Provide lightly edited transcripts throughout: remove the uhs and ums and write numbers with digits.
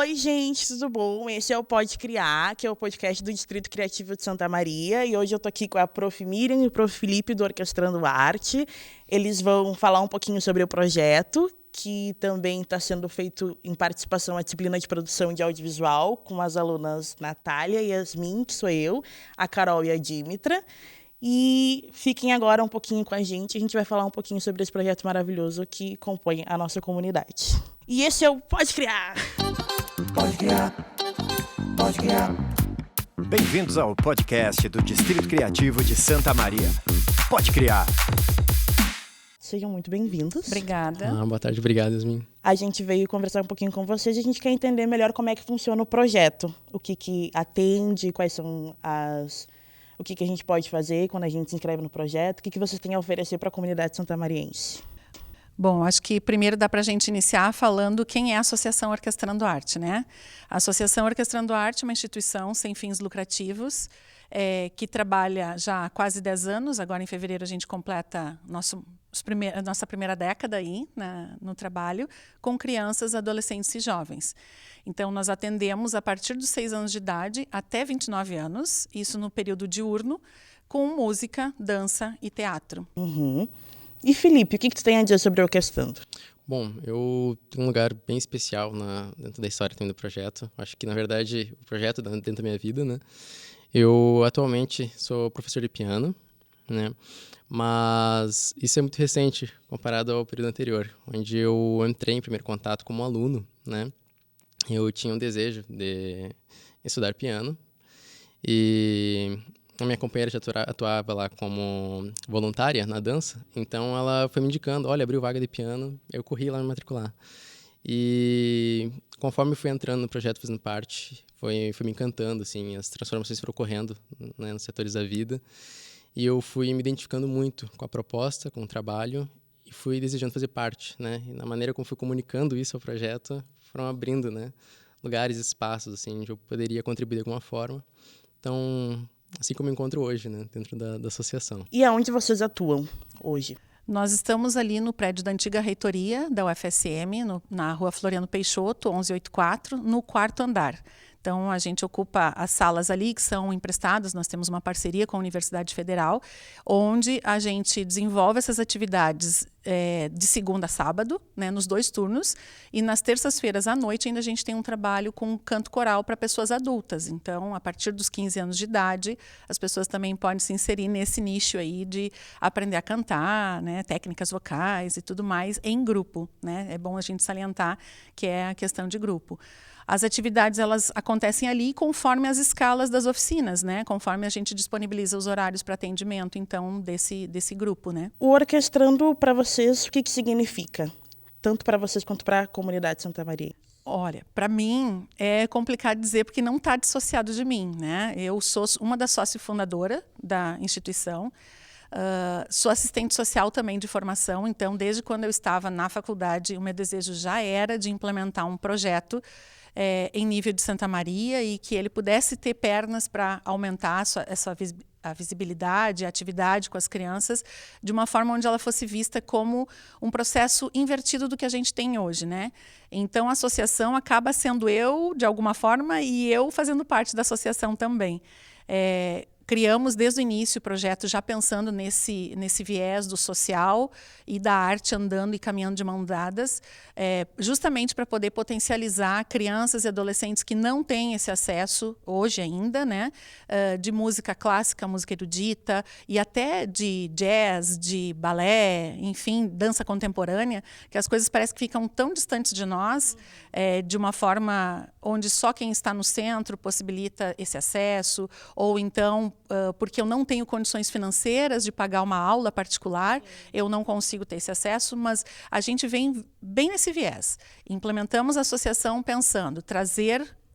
Oi, gente, tudo bom? Esse é o Pode Criar, que é o podcast do Distrito Criativo de Santa Maria. E hoje eu tô aqui com a Prof. Miriam e o Prof. Felipe do Orquestrando Arte. Eles vão falar um pouquinho sobre o projeto, que também está sendo feito em participação à disciplina de produção de audiovisual, com as alunas Natália e Yasmin, que sou eu, a Carol e a Dимitra. E fiquem agora um pouquinho com a gente vai falar um pouquinho sobre esse projeto maravilhoso que compõe a nossa comunidade. E esse é o Pode Criar! Pode criar, pode criar. Bem-vindos ao podcast do Distrito Criativo de Santa Maria. Pode criar. Sejam muito bem-vindos. Obrigada. Boa tarde, obrigado, Yasmin. A gente veio conversar um pouquinho com vocês e a gente quer entender melhor como é que funciona o projeto. O que atende, quais são o que a gente pode fazer quando a gente se inscreve no projeto, o que vocês têm a oferecer para a comunidade santamariense. Bom, acho que primeiro dá para a gente iniciar falando quem é a Associação Orquestrando Arte, né? A Associação Orquestrando Arte é uma instituição sem fins lucrativos que trabalha já há quase 10 anos. Agora, em fevereiro, a gente completa a nossa primeira década aí, no trabalho, com crianças, adolescentes e jovens. Então, nós atendemos a partir dos 6 anos de idade até 29 anos, isso no período diurno, com música, dança e teatro. Uhum. E Felipe, o que tu tem a dizer sobre o Orquestrando? Bom, eu tenho um lugar bem especial dentro da história também do projeto. Acho que, na verdade, o projeto dentro da minha vida, né? Eu, atualmente, sou professor de piano, né? Mas isso é muito recente, comparado ao período anterior, onde eu entrei em primeiro contato como aluno, né? Eu tinha um desejo de estudar piano e a minha companheira já atuava lá como voluntária na dança, então ela foi me indicando, olha, abriu vaga de piano, eu corri lá me matricular. E conforme fui entrando no projeto, fazendo parte, foi me encantando, assim, as transformações foram ocorrendo, né, nos setores da vida, e eu fui me identificando muito com a proposta, com o trabalho, e fui desejando fazer parte, né, e na maneira como fui comunicando isso ao projeto, foram abrindo, né, lugares, espaços, assim, onde eu poderia contribuir de alguma forma. Então, assim como eu encontro hoje, né, dentro da associação. E aonde vocês atuam hoje? Nós estamos ali no prédio da antiga reitoria da UFSM, na rua Floriano Peixoto, 1184, no 4º andar. Então, a gente ocupa as salas ali que são emprestadas, nós temos uma parceria com a Universidade Federal, onde a gente desenvolve essas atividades de segunda a sábado, né, nos 2 turnos, e nas terças-feiras à noite ainda a gente tem um trabalho com canto coral para pessoas adultas. Então, a partir dos 15 anos de idade, as pessoas também podem se inserir nesse nicho aí de aprender a cantar, né, técnicas vocais e tudo mais em grupo, né? É bom a gente salientar que é a questão de grupo. As atividades, elas acontecem ali conforme as escalas das oficinas, né? Conforme a gente disponibiliza os horários para atendimento, então, desse grupo, né? O Orquestrando, para vocês, o que significa? Tanto para vocês quanto para a comunidade de Santa Maria. Olha, para mim é complicado dizer porque não está dissociado de mim, né? Eu sou uma das sócio-fundadora da instituição. Sou assistente social também de formação, então, desde quando eu estava na faculdade, o meu desejo já era de implementar um projeto em nível de Santa Maria e que ele pudesse ter pernas para aumentar a visibilidade, a atividade com as crianças, de uma forma onde ela fosse vista como um processo invertido do que a gente tem hoje, né? Então, a associação acaba sendo eu, de alguma forma, e eu fazendo parte da associação também. Criamos desde o início o projeto já pensando nesse viés do social e da arte andando e caminhando de mãos dadas, justamente para poder potencializar crianças e adolescentes que não têm esse acesso hoje ainda, né, de música clássica, música erudita e até de jazz, de balé, enfim, dança contemporânea, que as coisas parecem que ficam tão distantes de nós, de uma forma onde só quem está no centro possibilita esse acesso, ou então porque eu não tenho condições financeiras de pagar uma aula particular, eu não consigo ter esse acesso, mas a gente vem bem nesse viés. Implementamos a associação pensando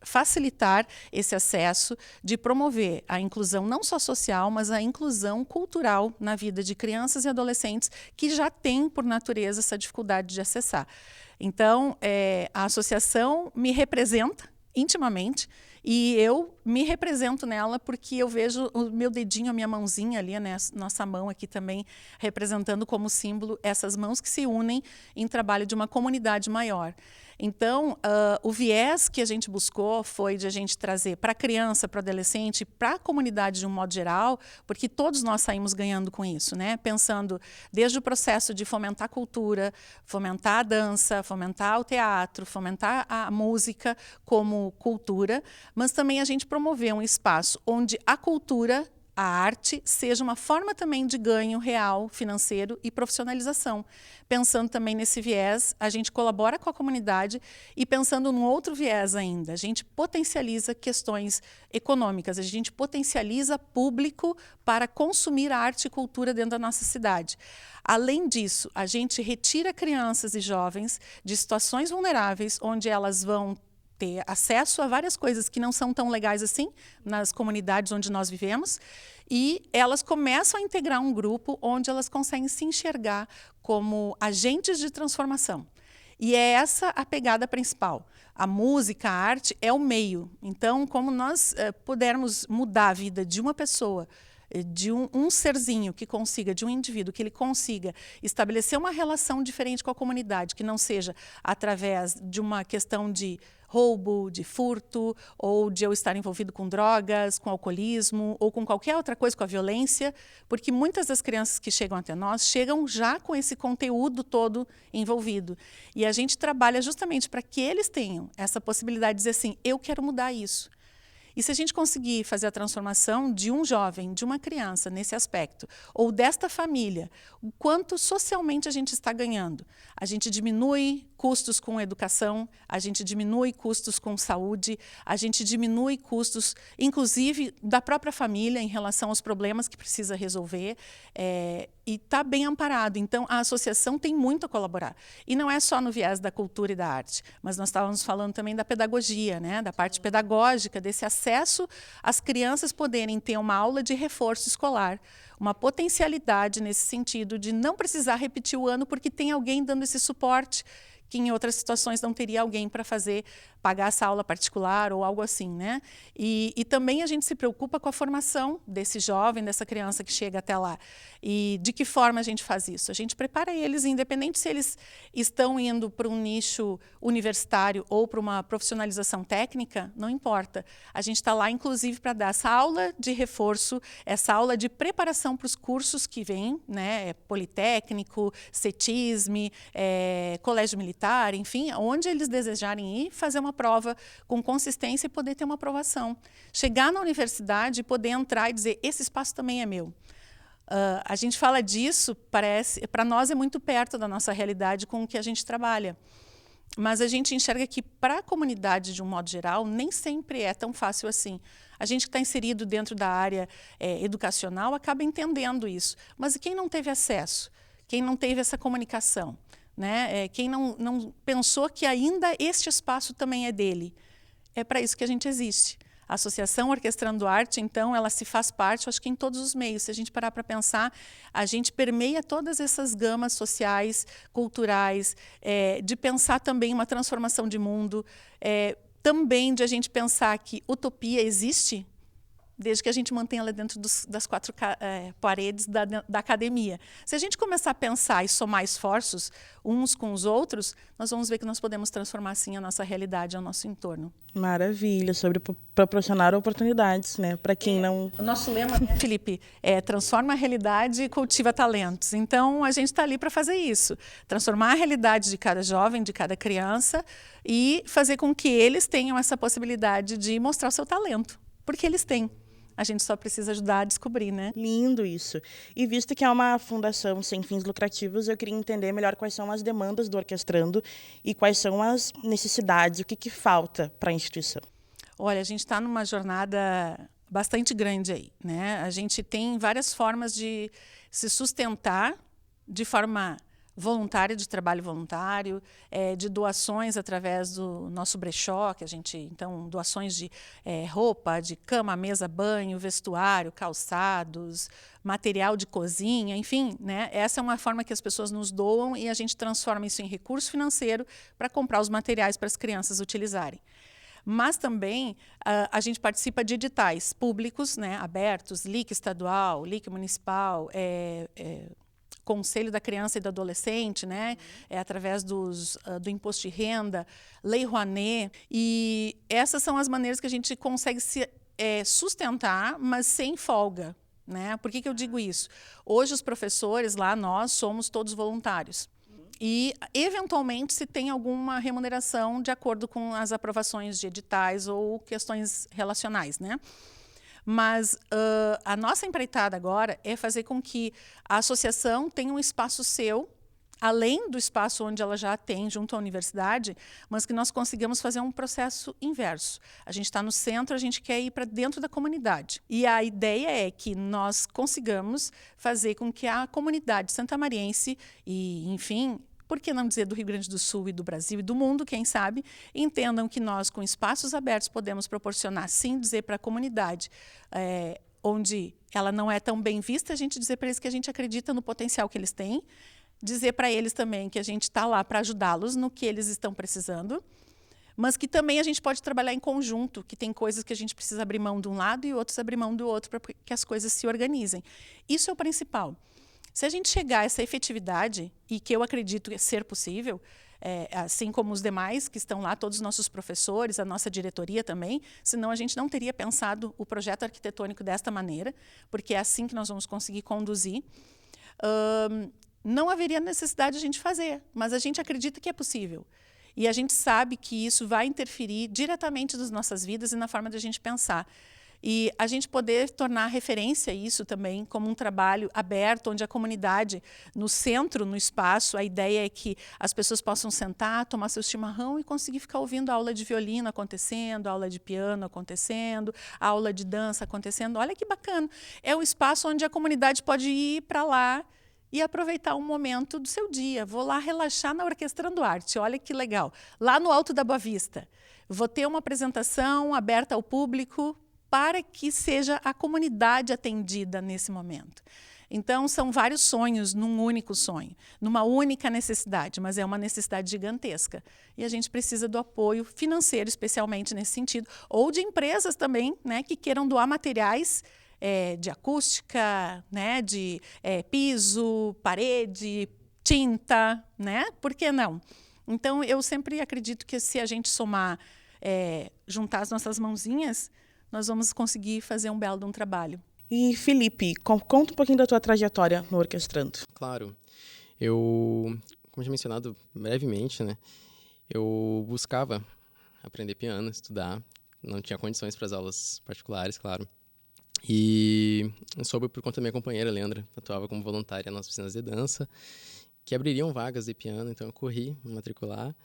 facilitar esse acesso, de promover a inclusão não só social, mas a inclusão cultural na vida de crianças e adolescentes que já têm, por natureza, essa dificuldade de acessar. Então, a associação me representa intimamente E eu me represento nela porque eu vejo o meu dedinho, a minha mãozinha ali, né, nossa mão aqui também, representando como símbolo essas mãos que se unem em trabalho de uma comunidade maior. Então, o viés que a gente buscou foi de a gente trazer para a criança, para o adolescente, para a comunidade de um modo geral, porque todos nós saímos ganhando com isso, né? Pensando desde o processo de fomentar a cultura, fomentar a dança, fomentar o teatro, fomentar a música como cultura, mas também a gente promover um espaço onde a cultura, a arte, seja uma forma também de ganho real, financeiro e profissionalização. Pensando também nesse viés, a gente colabora com a comunidade e pensando num outro viés ainda, a gente potencializa questões econômicas, a gente potencializa público para consumir arte e cultura dentro da nossa cidade. Além disso, a gente retira crianças e jovens de situações vulneráveis, onde elas vão ter acesso a várias coisas que não são tão legais assim nas comunidades onde nós vivemos, e elas começam a integrar um grupo onde elas conseguem se enxergar como agentes de transformação. E é essa a pegada principal. A música, a arte é o meio. Então, como nós pudermos mudar a vida de uma pessoa, de um serzinho que consiga, de um indivíduo que ele consiga estabelecer uma relação diferente com a comunidade, que não seja através de uma questão de roubo, de furto, ou de eu estar envolvido com drogas, com alcoolismo, ou com qualquer outra coisa, com a violência, porque muitas das crianças que chegam até nós chegam já com esse conteúdo todo envolvido. E a gente trabalha justamente para que eles tenham essa possibilidade de dizer assim, eu quero mudar isso. E se a gente conseguir fazer a transformação de um jovem, de uma criança nesse aspecto, ou desta família, o quanto socialmente a gente está ganhando? A gente diminui custos com educação, a gente diminui custos com saúde, a gente diminui custos, inclusive, da própria família em relação aos problemas que precisa resolver, e está bem amparado. Então, a associação tem muito a colaborar. E não é só no viés da cultura e da arte, mas nós estávamos falando também da pedagogia, né? Da parte pedagógica, desse acesso às crianças poderem ter uma aula de reforço escolar, uma potencialidade nesse sentido de não precisar repetir o ano porque tem alguém dando esse suporte que em outras situações não teria alguém para pagar essa aula particular ou algo assim, né? E também a gente se preocupa com a formação desse jovem, dessa criança que chega até lá. E de que forma a gente faz isso? A gente prepara eles, independente se eles estão indo para um nicho universitário ou para uma profissionalização técnica, não importa. A gente está lá, inclusive, para dar essa aula de reforço, essa aula de preparação para os cursos que vêm, né? Politécnico, CETISM, Colégio Militar, enfim, onde eles desejarem ir, fazer uma prova com consistência e poder ter uma aprovação. Chegar na universidade e poder entrar e dizer, esse espaço também é meu. A gente fala disso, para nós é muito perto da nossa realidade com o que a gente trabalha. Mas a gente enxerga que para a comunidade, de um modo geral, nem sempre é tão fácil assim. A gente que está inserido dentro da área educacional acaba entendendo isso. Mas quem não teve acesso? Quem não teve essa comunicação? Né? Quem não pensou que ainda este espaço também é dele? É para isso que a gente existe. A Associação Orquestrando Arte, então, ela se faz parte, acho que em todos os meios. Se a gente parar para pensar, a gente permeia todas essas gamas sociais, culturais, de pensar também uma transformação de mundo, também de a gente pensar que utopia existe, desde que a gente mantenha ela dentro das quatro paredes da academia. Se a gente começar a pensar e somar esforços uns com os outros, nós vamos ver que nós podemos transformar, sim, a nossa realidade, ao nosso entorno. Maravilha, sobre proporcionar oportunidades, né, para quem não... O nosso lema, né, Felipe, transforma a realidade e cultiva talentos. Então, a gente está ali para fazer isso. Transformar a realidade de cada jovem, de cada criança e fazer com que eles tenham essa possibilidade de mostrar o seu talento, porque eles têm. A gente só precisa ajudar a descobrir, né? Lindo isso. E visto que é uma fundação sem fins lucrativos, eu queria entender melhor quais são as demandas do Orquestrando e quais são as necessidades, o que falta para a instituição. Olha, a gente está numa jornada bastante grande aí, né? A gente tem várias formas de se sustentar de forma voluntária, de trabalho voluntário, de doações através do nosso brechó, que a gente, então, doações de roupa, de cama, mesa, banho, vestuário, calçados, material de cozinha, enfim, né? Essa é uma forma que as pessoas nos doam e a gente transforma isso em recurso financeiro para comprar os materiais para as crianças utilizarem. Mas também a gente participa de editais públicos, né, abertos, LIC estadual, LIC municipal, Conselho da Criança e do Adolescente, né, através do imposto de renda, Lei Rouanet. E essas são as maneiras que a gente consegue se sustentar, mas sem folga. Né? Por que eu digo isso? Hoje os professores lá, nós somos todos voluntários. E, eventualmente, se tem alguma remuneração de acordo com as aprovações de editais ou questões relacionais, né? Mas a nossa empreitada agora é fazer com que a associação tenha um espaço seu, além do espaço onde ela já tem junto à universidade, mas que nós consigamos fazer um processo inverso. A gente está no centro, a gente quer ir para dentro da comunidade. E a ideia é que nós consigamos fazer com que a comunidade santamariense e, enfim, por que não dizer do Rio Grande do Sul e do Brasil e do mundo, quem sabe, entendam que nós, com espaços abertos, podemos proporcionar, sim, dizer para a comunidade, onde ela não é tão bem vista, a gente dizer para eles que a gente acredita no potencial que eles têm, dizer para eles também que a gente está lá para ajudá-los no que eles estão precisando, mas que também a gente pode trabalhar em conjunto, que tem coisas que a gente precisa abrir mão de um lado e outros abrir mão do outro para que as coisas se organizem. Isso é o principal. Se a gente chegar a essa efetividade, e que eu acredito ser possível, assim como os demais que estão lá, todos os nossos professores, a nossa diretoria também, senão a gente não teria pensado o projeto arquitetônico desta maneira, porque é assim que nós vamos conseguir conduzir. Não haveria necessidade de a gente fazer, mas a gente acredita que é possível. E a gente sabe que isso vai interferir diretamente nas nossas vidas e na forma de a gente pensar. E a gente poder tornar referência a isso também como um trabalho aberto, onde a comunidade, no centro, no espaço, a ideia é que as pessoas possam sentar, tomar seu chimarrão e conseguir ficar ouvindo a aula de violino acontecendo, a aula de piano acontecendo, a aula de dança acontecendo. Olha que bacana. É o espaço onde a comunidade pode ir para lá e aproveitar um momento do seu dia. Vou lá relaxar na Orquestrando Arte, olha que legal. Lá no Alto da Boa Vista. Vou ter uma apresentação aberta ao público para que seja a comunidade atendida nesse momento. Então, são vários sonhos num único sonho, numa única necessidade, mas é uma necessidade gigantesca. E a gente precisa do apoio financeiro, especialmente nesse sentido, ou de empresas também, né, que queiram doar materiais de acústica, né, de piso, parede, tinta, né? Por que não? Então, eu sempre acredito que se a gente somar, juntar as nossas mãozinhas, nós vamos conseguir fazer um belo de um trabalho. E, Felipe, conta um pouquinho da tua trajetória no Orquestrando. Claro. Eu, como já mencionado brevemente, né, eu buscava aprender piano, estudar. Não tinha condições para as aulas particulares, claro. E soube por conta da minha companheira, Leandra, que atuava como voluntária nas oficinas de dança, que abririam vagas de piano, então eu corri me matricular.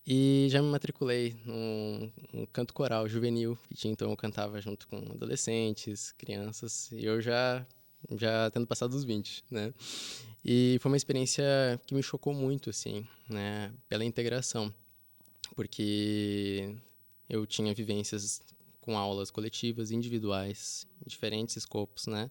E já me matriculei num canto coral juvenil, que tinha, então eu cantava junto com adolescentes, crianças, e eu já tendo passado dos 20, né? E foi uma experiência que me chocou muito, assim, né, pela integração, porque eu tinha vivências com aulas coletivas, individuais, em diferentes escopos, né?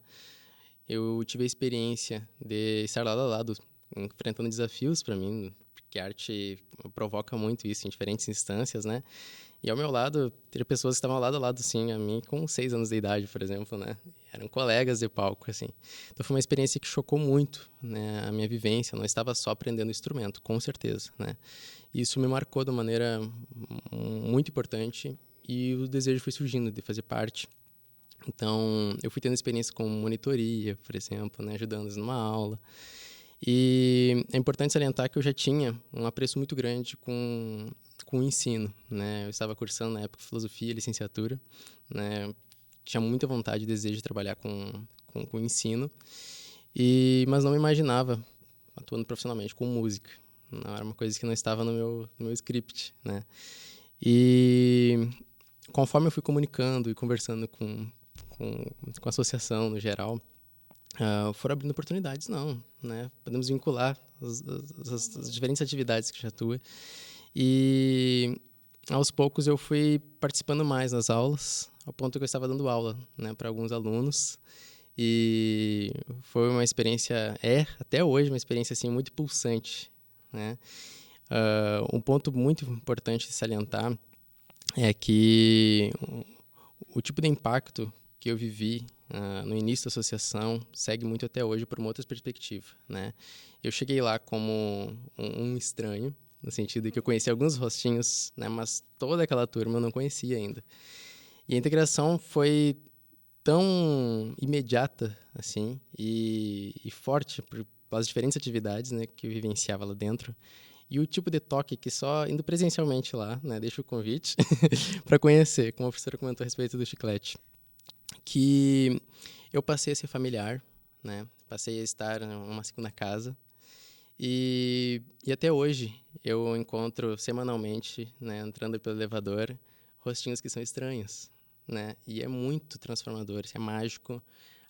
Eu tive a experiência de estar lado a lado, enfrentando desafios para mim, porque a arte provoca muito isso em diferentes instâncias, né? E ao meu lado, teria pessoas que estavam lado a lado, assim, a mim com 6 anos de idade, por exemplo, né? Eram colegas de palco, assim. Então foi uma experiência que chocou muito, né, a minha vivência. Eu não estava só aprendendo instrumento, com certeza, né? E isso me marcou de uma maneira muito importante e o desejo foi surgindo de fazer parte. Então, eu fui tendo experiência com monitoria, por exemplo, né, ajudando numa aula. E é importante salientar que eu já tinha um apreço muito grande com o ensino, né? Eu estava cursando na época filosofia, licenciatura, né? Tinha muita vontade e desejo de trabalhar com o ensino, mas não me imaginava atuando profissionalmente com música. Não, era uma coisa que não estava no meu script, né? E conforme eu fui comunicando e conversando com a associação no geral, foram abrindo oportunidades, né? Podemos vincular as diferentes atividades que já atua. E aos poucos eu fui participando mais nas aulas, ao ponto que eu estava dando aula, né, para alguns alunos. E foi uma experiência, até hoje, uma experiência assim, muito pulsante, né? Um ponto muito importante de salientar é que o tipo de impacto que eu vivi no início da associação segue muito até hoje por uma outra perspectiva, né? Eu cheguei lá como um estranho, no sentido de que eu conheci alguns rostinhos, né? Mas toda aquela turma eu não conhecia ainda. E a integração foi tão imediata, assim, e forte pelas diferentes atividades, né, que eu vivenciava lá dentro. E o tipo de toque que só indo presencialmente lá, né, deixo o convite para conhecer, como a professora comentou a respeito do chiclete, que eu passei a ser familiar, né, passei a estar numa segunda casa, e até hoje eu encontro semanalmente, né, entrando pelo elevador, rostinhos que são estranhos, né, e é muito transformador, é mágico,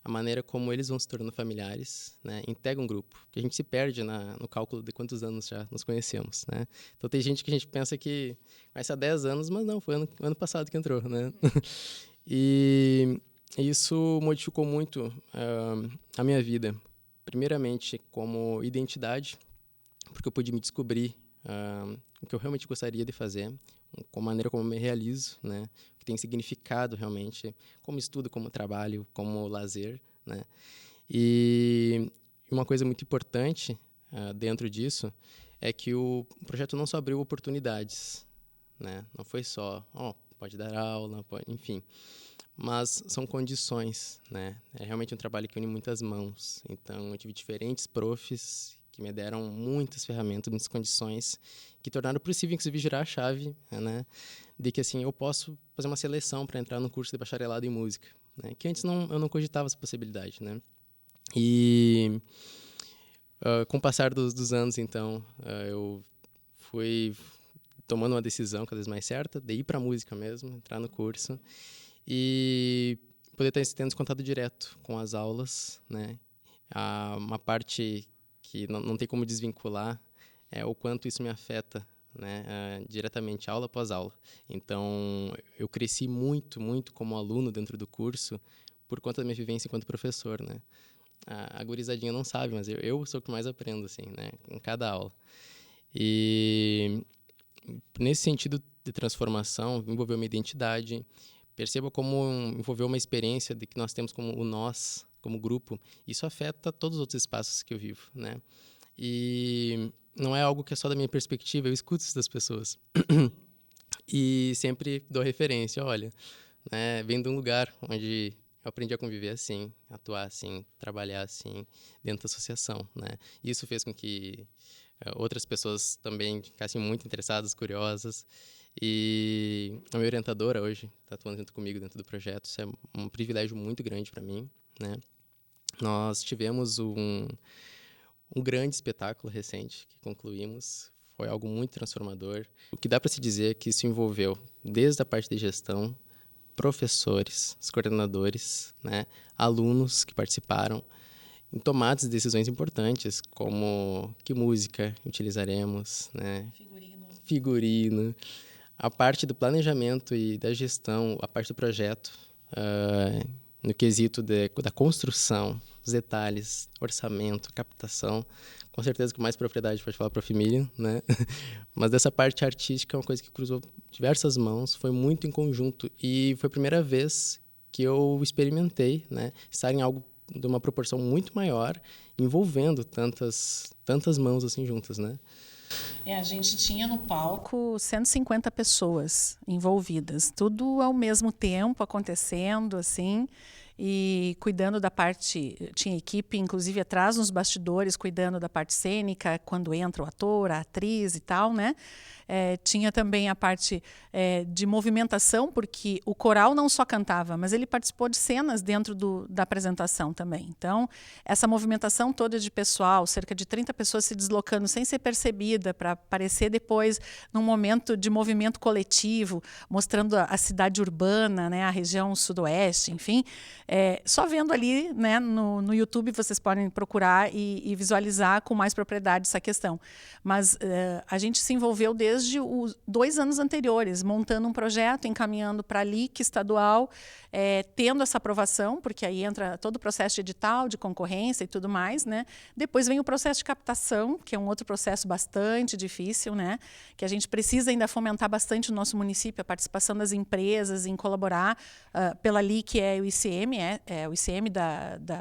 a maneira como eles vão se tornando familiares, né, integram um grupo, que a gente se perde no cálculo de quantos anos já nos conhecemos, né. Então tem gente que a gente pensa que conhece há 10 anos, mas não, foi ano passado que entrou, né. E isso modificou muito a minha vida, primeiramente como identidade, porque eu pude me descobrir o que eu realmente gostaria de fazer, com a maneira como eu me realizo, né? O que tem significado realmente, como estudo, como trabalho, como lazer, né? E uma coisa muito importante dentro disso é que o projeto não só abriu oportunidades, né? Não foi só, pode dar aula, enfim, mas são condições, né? É realmente um trabalho que une muitas mãos. Então, eu tive diferentes profs que me deram muitas ferramentas, muitas condições que tornaram possível, inclusive, girar a chave, né? De que, assim, eu posso fazer uma seleção para entrar no curso de bacharelado em música, né? Que antes eu não cogitava essa possibilidade, né? E com o passar dos anos, então, eu fui tomando uma decisão cada vez mais certa de ir para a música mesmo, entrar no curso e poder estar tendo contato direto com as aulas, né? Uma parte que não tem como desvincular é o quanto isso me afeta, né? Diretamente, aula após aula. Então, eu cresci muito, muito como aluno dentro do curso por conta da minha vivência enquanto professor, né? A gurizadinha não sabe, mas eu sou o que mais aprendo, assim, né? Em cada aula. E nesse sentido de transformação, envolveu minha identidade. Perceba como envolveu uma experiência de que nós temos como o nós, como grupo. Isso afeta todos os outros espaços que eu vivo, né? E não é algo que é só da minha perspectiva, eu escuto isso das pessoas. E sempre dou referência, olha, né, vem de um lugar onde eu aprendi a conviver assim, atuar assim, trabalhar assim, dentro da associação, né? Isso fez com que outras pessoas também ficassem muito interessadas, curiosas. E a minha orientadora hoje está atuando junto comigo dentro do projeto. Isso é um privilégio muito grande para mim, né? Nós tivemos um grande espetáculo recente que concluímos. Foi algo muito transformador. O que dá para se dizer é que isso envolveu desde a parte de gestão, professores, os coordenadores, né, alunos que participaram, em tomadas de decisões importantes, como que música utilizaremos, né, figurino, a parte do planejamento e da gestão, a parte do projeto, no quesito da construção, os detalhes, orçamento, captação. Com certeza com mais propriedade pode falar para o Miriam, né? Mas dessa parte artística é uma coisa que cruzou diversas mãos, foi muito em conjunto. E foi a primeira vez que eu experimentei, né, estar em algo de uma proporção muito maior, envolvendo tantas mãos assim juntas, né? A gente tinha no palco 150 pessoas envolvidas, tudo ao mesmo tempo acontecendo, assim, e cuidando da parte, tinha equipe inclusive atrás nos bastidores, cuidando da parte cênica, quando entra o ator, a atriz e tal, né? Tinha também a parte de movimentação, porque o coral não só cantava, mas ele participou de cenas dentro da apresentação também. Então, essa movimentação toda de pessoal, cerca de 30 pessoas se deslocando sem ser percebida, para aparecer depois num momento de movimento coletivo, mostrando a cidade urbana, né, a região sudoeste, enfim. só vendo ali, né, no YouTube, vocês podem procurar e visualizar com mais propriedade essa questão. Mas a gente se envolveu desde os 2 anos anteriores, montando um projeto, encaminhando para a LIC estadual, tendo essa aprovação, porque aí entra todo o processo de edital, de concorrência e tudo mais, né? Depois vem o processo de captação, que é um outro processo bastante difícil, né? Que a gente precisa ainda fomentar bastante no nosso município, a participação das empresas em colaborar. Pela LIC é o ICM, é o ICM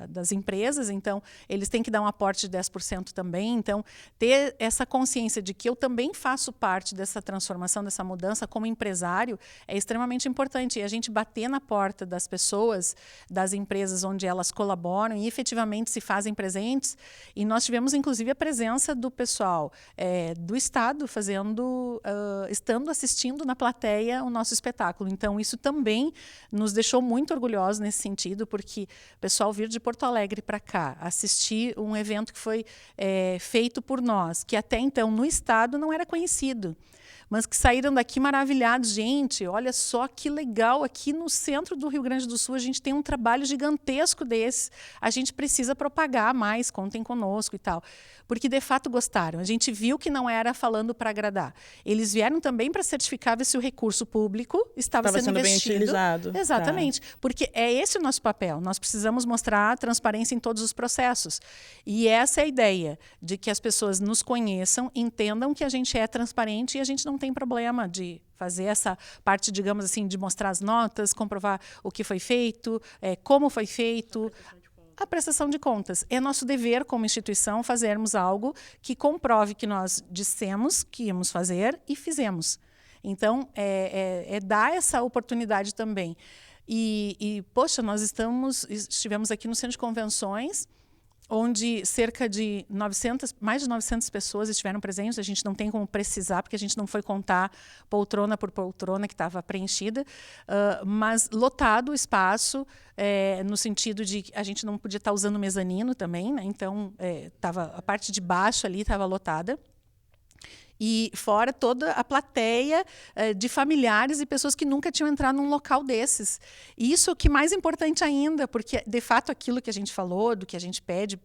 das empresas, então eles têm que dar um aporte de 10% também. Então, ter essa consciência de que eu também faço parte dessa transformação, dessa mudança como empresário, é extremamente importante. E a gente bater na porta das pessoas, das empresas onde elas colaboram e efetivamente se fazem presentes. E nós tivemos, inclusive, a presença do pessoal do Estado estando assistindo na plateia o nosso espetáculo. Então, isso também nos deixou muito orgulhosos nesse sentido, porque o pessoal vir de Porto Alegre para cá, assistir um evento que foi feito por nós, que até então no Estado não era conhecido, mas que saíram daqui maravilhados. Gente, olha só que legal, aqui no centro do Rio Grande do Sul a gente tem um trabalho gigantesco desse, a gente precisa propagar mais, contem conosco e tal. Porque de fato gostaram. A gente viu que não era falando para agradar. Eles vieram também para certificar se o recurso público estava sendo investido. Bem utilizado. Exatamente. Tá. Porque é esse o nosso papel. Nós precisamos mostrar transparência em todos os processos. E essa é a ideia, de que as pessoas nos conheçam, entendam que a gente é transparente e a gente não tem problema de fazer essa parte, digamos assim, de mostrar as notas, comprovar o que foi feito, como foi feito. A prestação de contas. É nosso dever como instituição fazermos algo que comprove que nós dissemos que íamos fazer e fizemos. Então, dar essa oportunidade também. Poxa, nós estivemos aqui no Centro de Convenções, onde cerca de mais de 900 pessoas estiveram presentes. A gente não tem como precisar, porque a gente não foi contar poltrona por poltrona que estava preenchida, mas lotado o espaço, no sentido de que a gente não podia estar usando mezanino também, né? Então, a parte de baixo ali estava lotada. E fora toda a plateia de familiares e pessoas que nunca tinham entrado num local desses. E isso é o que mais importante ainda, porque, de fato, aquilo que a gente falou, do que a gente pede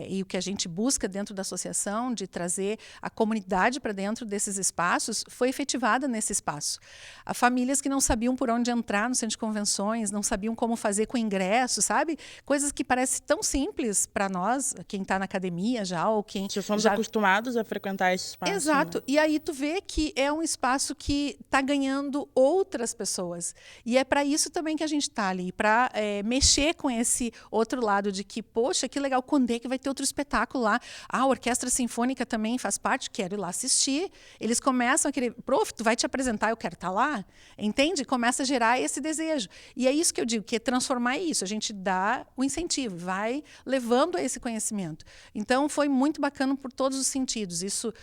e o que a gente busca dentro da associação, de trazer a comunidade para dentro desses espaços, foi efetivada nesse espaço. Há famílias que não sabiam por onde entrar no centro de convenções, não sabiam como fazer com o ingresso, sabe? Coisas que parecem tão simples para nós, quem está na academia já, ou quem... Já somos acostumados a frequentar esse espaço. Exato. Né? E aí tu vê que é um espaço que está ganhando outras pessoas. E é para isso também que a gente está ali, para mexer com esse outro lado de que, poxa, que legal, quando é que vai ter outro espetáculo lá? A Orquestra Sinfônica também faz parte, quero ir lá assistir. Eles começam a querer, prof, tu vai te apresentar, eu quero estar lá. Entende? Começa a gerar esse desejo. E é isso que eu digo, que é transformar isso. A gente dá o incentivo, vai levando a esse conhecimento. Então, foi muito bacana por todos os sentidos. Isso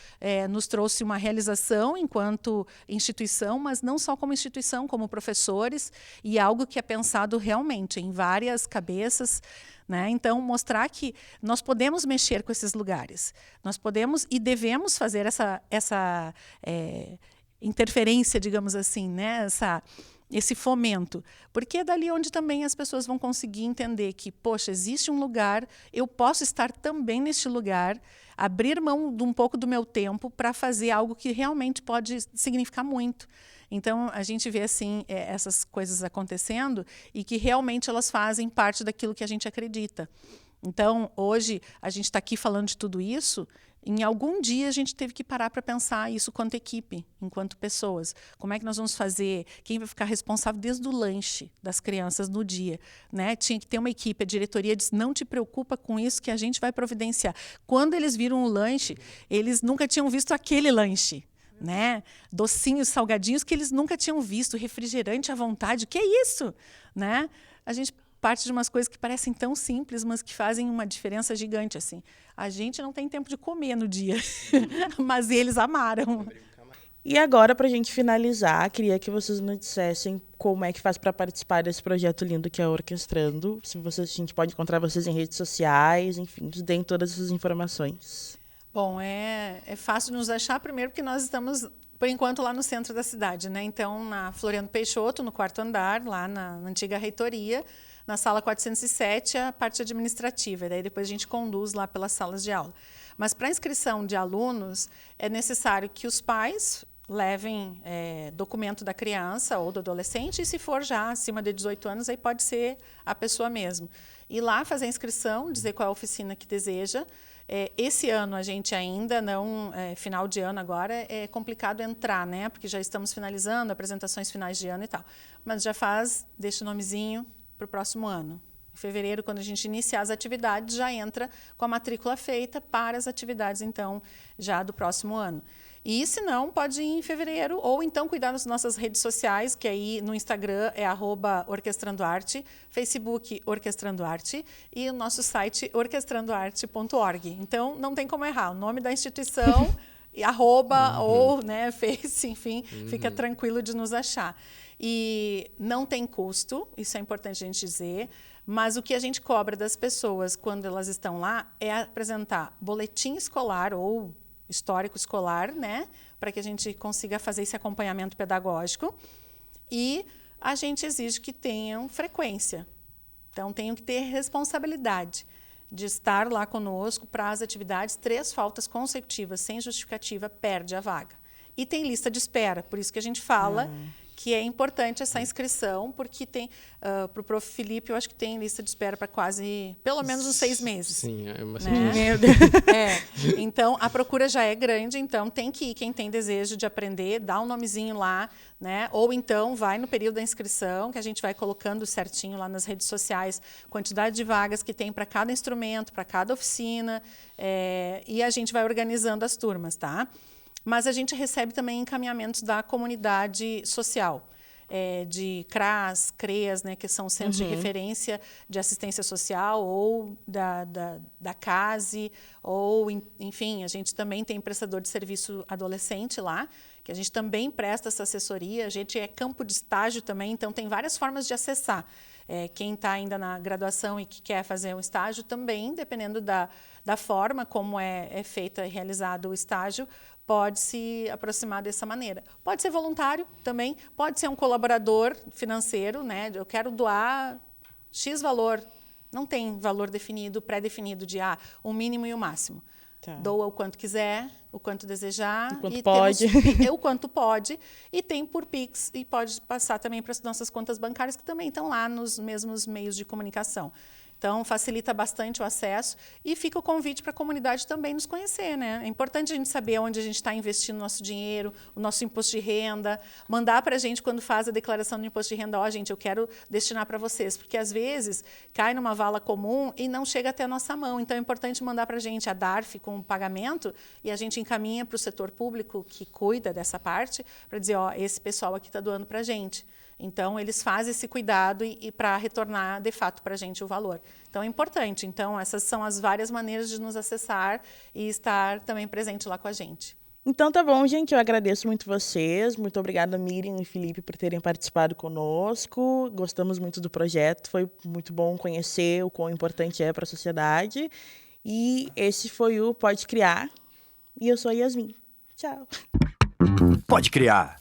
nos trouxe uma realização enquanto instituição, mas não só como instituição, como professores, e algo que é pensado realmente em várias cabeças, né? Então, mostrar que nós podemos mexer com esses lugares. Nós podemos e devemos fazer essa interferência, digamos assim, né? Esse fomento, porque é dali onde também as pessoas vão conseguir entender que, poxa, existe um lugar, eu posso estar também neste lugar, abrir mão de um pouco do meu tempo para fazer algo que realmente pode significar muito. Então, a gente vê assim essas coisas acontecendo e que realmente elas fazem parte daquilo que a gente acredita. Então, hoje, a gente está aqui falando de tudo isso. Em algum dia a gente teve que parar para pensar isso quanto equipe, enquanto pessoas. Como é que nós vamos fazer? Quem vai ficar responsável desde o lanche das crianças no dia? Né? Tinha que ter uma equipe. A diretoria disse, não te preocupa com isso que a gente vai providenciar. Quando eles viram o lanche, eles nunca tinham visto aquele lanche. Né? Docinhos, salgadinhos que eles nunca tinham visto, refrigerante à vontade. O que é isso? Né? A gente parte de umas coisas que parecem tão simples, mas que fazem uma diferença gigante. Assim. A gente não tem tempo de comer no dia, mas eles amaram. E agora, para a gente finalizar, queria que vocês nos dissessem como é que faz para participar desse projeto lindo que é Orquestrando. Se a gente pode encontrar vocês em redes sociais, enfim, nos deem todas essas informações. Bom, é fácil nos achar, primeiro porque nós estamos Por enquanto, lá no centro da cidade, né? Então, na Floriano Peixoto, no 4º andar, lá na antiga reitoria, na sala 407, a parte administrativa. E daí depois a gente conduz lá pelas salas de aula. Mas para inscrição de alunos, é necessário que os pais levem documento da criança ou do adolescente, e se for já acima de 18 anos, aí pode ser a pessoa mesmo. Ir lá fazer a inscrição, dizer qual é a oficina que deseja. Esse ano a gente ainda não, final de ano agora, é complicado entrar, né? Porque já estamos finalizando, apresentações finais de ano e tal. Mas já deixa o nomezinho para o próximo ano. Em fevereiro, quando a gente iniciar as atividades, já entra com a matrícula feita para as atividades, então, já do próximo ano. E, se não, pode ir em fevereiro, ou então cuidar das nossas redes sociais, que aí no Instagram é @orquestrandoarte, Facebook Orquestrandoarte e o nosso site orquestrandoarte.org. Então, não tem como errar. O nome da instituição, ou né, Face, enfim, fica tranquilo de nos achar. E não tem custo, isso é importante a gente dizer, mas o que a gente cobra das pessoas quando elas estão lá é apresentar boletim escolar ou histórico escolar, né, para que a gente consiga fazer esse acompanhamento pedagógico, e a gente exige que tenham frequência. Então, tenham que ter responsabilidade de estar lá conosco para as atividades. 3 faltas consecutivas sem justificativa perde a vaga. E tem lista de espera, por isso que a gente fala que é importante essa inscrição, porque tem, para o Prof. Felipe, eu acho que tem lista de espera para quase, pelo menos uns 6 meses. Sim, é uma né? Meu Deus. Então, a procura já é grande, então tem que ir quem tem desejo de aprender, dá um nomezinho lá, né? Ou então vai no período da inscrição, que a gente vai colocando certinho lá nas redes sociais, quantidade de vagas que tem para cada instrumento, para cada oficina, e a gente vai organizando as turmas, tá? Mas a gente recebe também encaminhamentos da comunidade social, de CRAS, CREAS, né, que são centros de referência de assistência social, ou da CASE, ou, enfim, a gente também tem prestador de serviço adolescente lá, que a gente também presta essa assessoria. A gente é campo de estágio também, então tem várias formas de acessar. Quem está ainda na graduação e que quer fazer um estágio também, dependendo da forma como é feito e realizado o estágio, pode se aproximar dessa maneira. Pode ser voluntário também, pode ser um colaborador financeiro, né? Eu quero doar X valor. Não tem valor definido, pré-definido de o mínimo e o máximo. Tá. Doa o quanto quiser, o quanto desejar. O quanto pode. O quanto pode. E tem por Pix, e pode passar também para as nossas contas bancárias, que também estão lá nos mesmos meios de comunicação. Então, facilita bastante o acesso, e fica o convite para a comunidade também nos conhecer, né? É importante a gente saber onde a gente está investindo o nosso dinheiro, o nosso imposto de renda, mandar para a gente, quando faz a declaração do imposto de renda, gente, eu quero destinar para vocês, porque às vezes cai numa vala comum e não chega até a nossa mão. Então, é importante mandar para a gente a DARF com o pagamento, e a gente encaminha para o setor público que cuida dessa parte, para dizer, esse pessoal aqui está doando para a gente. Então, eles fazem esse cuidado e para retornar, de fato, para a gente o valor. Então, é importante. Então, essas são as várias maneiras de nos acessar e estar também presente lá com a gente. Então, tá bom, gente. Eu agradeço muito vocês. Muito obrigada, Miriam e Felipe, por terem participado conosco. Gostamos muito do projeto. Foi muito bom conhecer o quão importante é para a sociedade. E esse foi o Pode Criar. E eu sou a Yasmin. Tchau. Pode Criar.